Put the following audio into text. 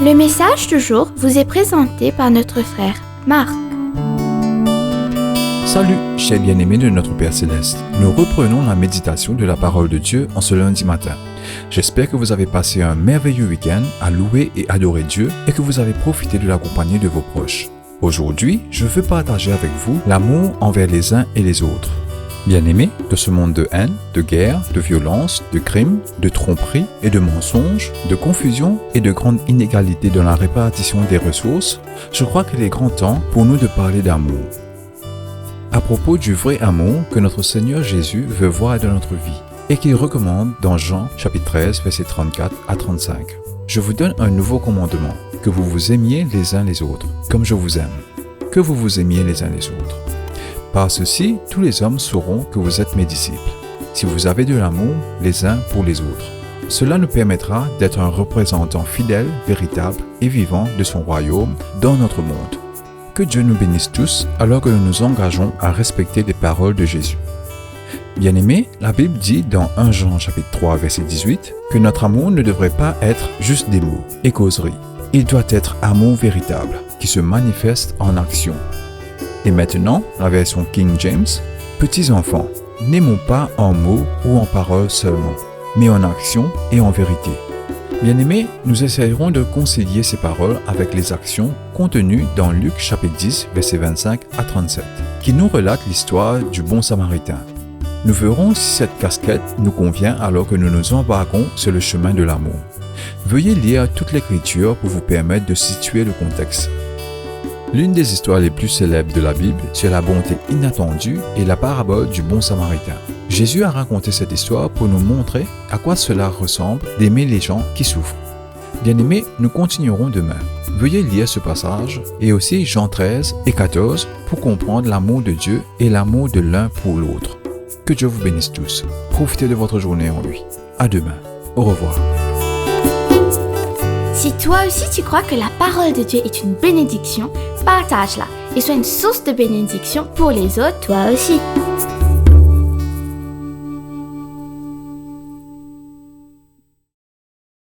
Le message du jour vous est présenté par notre frère Marc. Salut, chers bien-aimés de notre Père Céleste. Nous reprenons la méditation de la parole de Dieu en ce lundi matin. J'espère que vous avez passé un merveilleux week-end à louer et adorer Dieu et que vous avez profité de la compagnie de vos proches. Aujourd'hui, je veux partager avec vous l'amour envers les uns et les autres. Bien-aimés, de ce monde de haine, de guerre, de violence, de crimes, de tromperies et de mensonges, de confusion et de grandes inégalités dans la répartition des ressources, je crois qu'il est grand temps pour nous de parler d'amour. À propos du vrai amour que notre Seigneur Jésus veut voir dans notre vie et qu'il recommande dans Jean chapitre 13 versets 34 à 35. Je vous donne un nouveau commandement, que vous vous aimiez les uns les autres, comme je vous aime, que vous vous aimiez les uns les autres. Par ceci, tous les hommes sauront que vous êtes mes disciples, si vous avez de l'amour les uns pour les autres. Cela nous permettra d'être un représentant fidèle, véritable et vivant de son royaume dans notre monde. Que Dieu nous bénisse tous alors que nous nous engageons à respecter les paroles de Jésus. Bien-aimés, la Bible dit dans 1 Jean chapitre 3 verset 18 que notre amour ne devrait pas être juste des mots et causeries. Il doit être amour véritable qui se manifeste en action. Et maintenant, la version King James, petits enfants, n'aimons pas en mots ou en paroles seulement, mais en action et en vérité. Bien-aimés, nous essayerons de concilier ces paroles avec les actions contenues dans Luc chapitre 10, versets 25 à 37, qui nous relate l'histoire du bon samaritain. Nous verrons si cette casquette nous convient alors que nous nous embarquons sur le chemin de l'amour. Veuillez lire toute l'écriture pour vous permettre de situer le contexte. L'une des histoires les plus célèbres de la Bible sur la bonté inattendue est la parabole du bon samaritain. Jésus a raconté cette histoire pour nous montrer à quoi cela ressemble d'aimer les gens qui souffrent. Bien-aimés, nous continuerons demain. Veuillez lire ce passage et aussi Jean 13 et 14 pour comprendre l'amour de Dieu et l'amour de l'un pour l'autre. Que Dieu vous bénisse tous. Profitez de votre journée en lui. À demain. Au revoir. Si toi aussi tu crois que la parole de Dieu est une bénédiction, partage-la et sois une source de bénédiction pour les autres toi aussi.